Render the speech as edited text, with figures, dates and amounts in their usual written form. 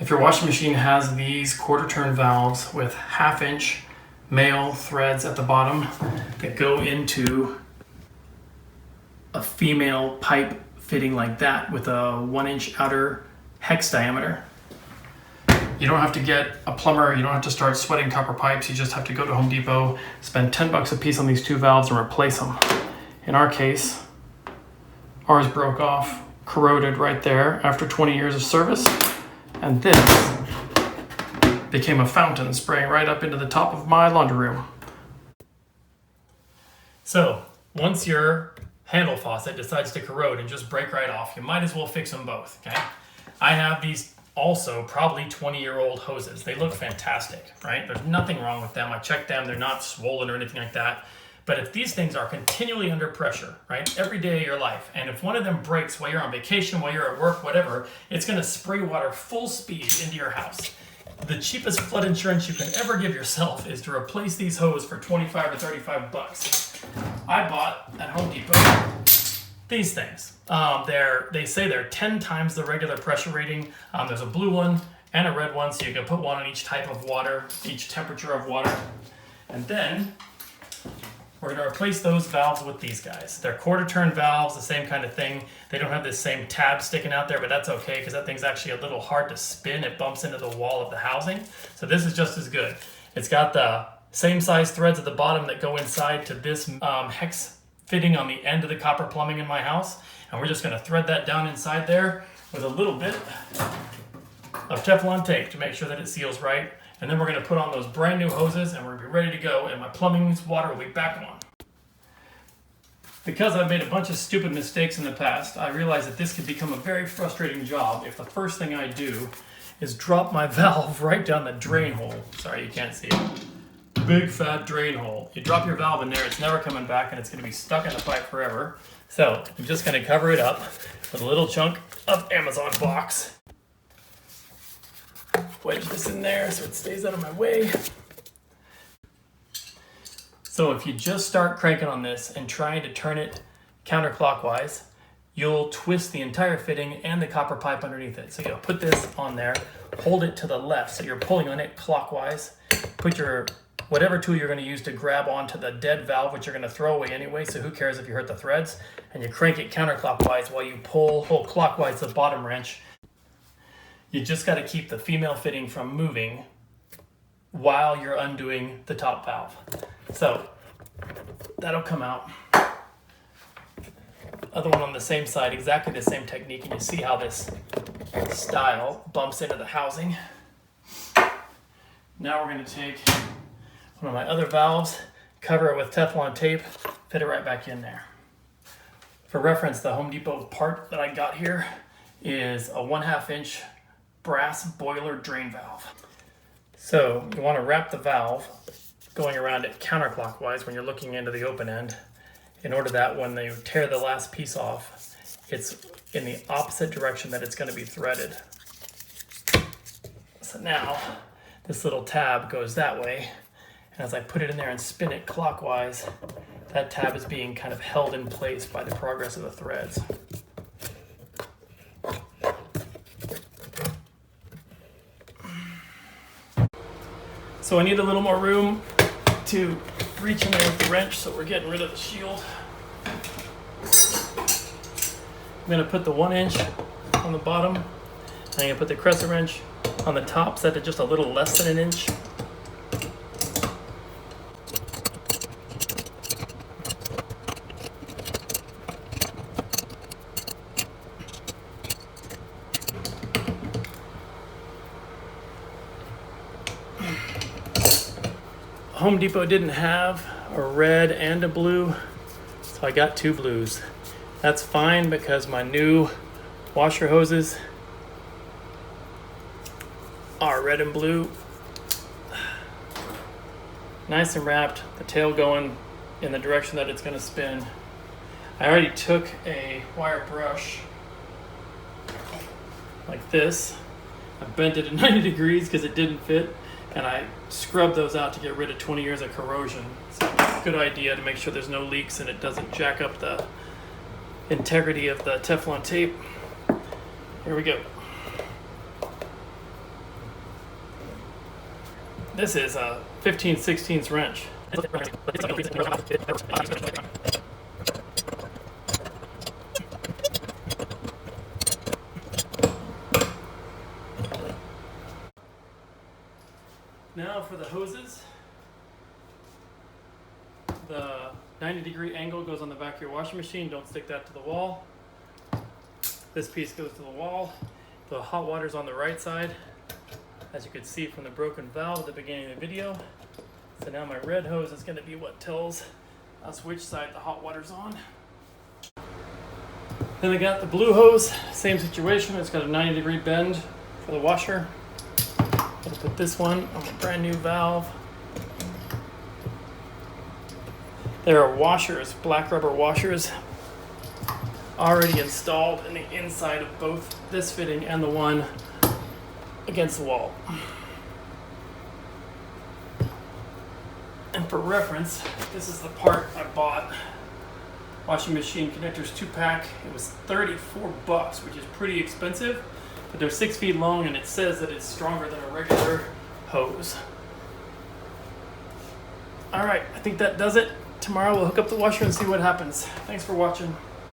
If your washing machine has these quarter turn valves with 1/2 inch male threads at the bottom that go into a female pipe fitting like that with a 1 inch outer hex diameter, you don't have to get a plumber, you don't have to start sweating copper pipes, you just have to go to Home Depot, spend 10 bucks a piece on these 2 valves and replace them. In our case, ours broke off, corroded right there after 20 years of service, and this became a fountain spraying right up into the top of my laundry room. So, once your handle faucet decides to corrode and just break right off, you might as well fix them both, okay? I have these also probably 20-year-old hoses. They look fantastic, right? There's nothing wrong with them. I checked them, they're not swollen or anything like that. But if these things are continually under pressure, right, every day of your life, and if one of them breaks while you're on vacation, while you're at work, whatever, it's gonna spray water full speed into your house. The cheapest flood insurance you can ever give yourself is to replace these hoses for 25 or 35 bucks. I bought at Home Depot these things. They say they're 10 times the regular pressure rating. There's a blue one and a red one, so you can put one on each type of water, each temperature of water. And then we're going to replace those valves with these guys. They're quarter turn valves, the same kind of thing. They don't have this same tab sticking out there, but that's okay because that thing's actually a little hard to spin. It bumps into the wall of the housing. So this is just as good. It's got the same size threads at the bottom that go inside to this hex fitting on the end of the copper plumbing in my house. And we're just going to thread that down inside there with a little bit of Teflon tape to make sure that it seals right. And then we're going to put on those brand new hoses and we're going to be ready to go, and my plumbing's water will be back on. Because I've made a bunch of stupid mistakes in the past, I realize that this could become a very frustrating job if the first thing I do is drop my valve right down the drain hole. Sorry, you can't see it. Big fat drain hole. You drop your valve in there, it's never coming back, and it's going to be stuck in the pipe forever. So I'm just going to cover it up with a little chunk of Amazon box. Wedge this in there so it stays out of my way. So if you just start cranking on this and trying to turn it counterclockwise, you'll twist the entire fitting and the copper pipe underneath it. So you'll put this on there, hold it to the left so you're pulling on it clockwise, put your whatever tool you're going to use to grab onto the dead valve, which you're going to throw away anyway, so who cares if you hurt the threads, and you crank it counterclockwise while you pull clockwise the bottom wrench. You just got to keep the female fitting from moving while you're undoing the top valve. So that'll come out. Other one on the same side, exactly the same technique, and you see how this style bumps into the housing. Now we're going to take one of my other valves, cover it with Teflon tape, fit it right back in there. For reference, the Home Depot part that I got here is a 1/2 inch brass boiler drain valve. So you want to wrap the valve going around it counterclockwise when you're looking into the open end, in order that when they tear the last piece off, it's in the opposite direction that it's going to be threaded. So now this little tab goes that way, and as I put it in there and spin it clockwise, that tab is being kind of held in place by the progress of the threads. So I need a little more room to reach in there with the wrench, so we're getting rid of the shield. I'm going to put the 1 inch on the bottom, and I'm going to put the crescent wrench on the top, set it just a little less than 1 inch. Home Depot didn't have a red and a blue, so I got 2 blues. That's fine because my new washer hoses are red and blue. Nice and wrapped, the tail going in the direction that it's going to spin. I already took a wire brush like this. I bent it at 90 degrees because it didn't fit, and I scrubbed those out to get rid of 20 years of corrosion. So good idea to make sure there's no leaks and it doesn't jack up the integrity of the Teflon tape. Here we go. This is a 15/16 wrench. Now for the hoses. The 90-degree angle goes on the back of your washing machine. Don't stick that to the wall. This piece goes to the wall. The hot water's on the right side, as you could see from the broken valve at the beginning of the video. So now my red hose is going to be what tells us which side the hot water's on. Then I got the blue hose, same situation. It's got a 90-degree bend for the washer. I'm going to put this one on a brand new valve. There are washers, black rubber washers, already installed in the inside of both this fitting and the one against the wall. And for reference, this is the part I bought. Washing machine connectors 2-pack. It was $34, which is pretty expensive, but they're 6 feet long and it says that it's stronger than a regular hose. All right, I think that does it. Tomorrow we'll hook up the washer and see what happens. Thanks for watching.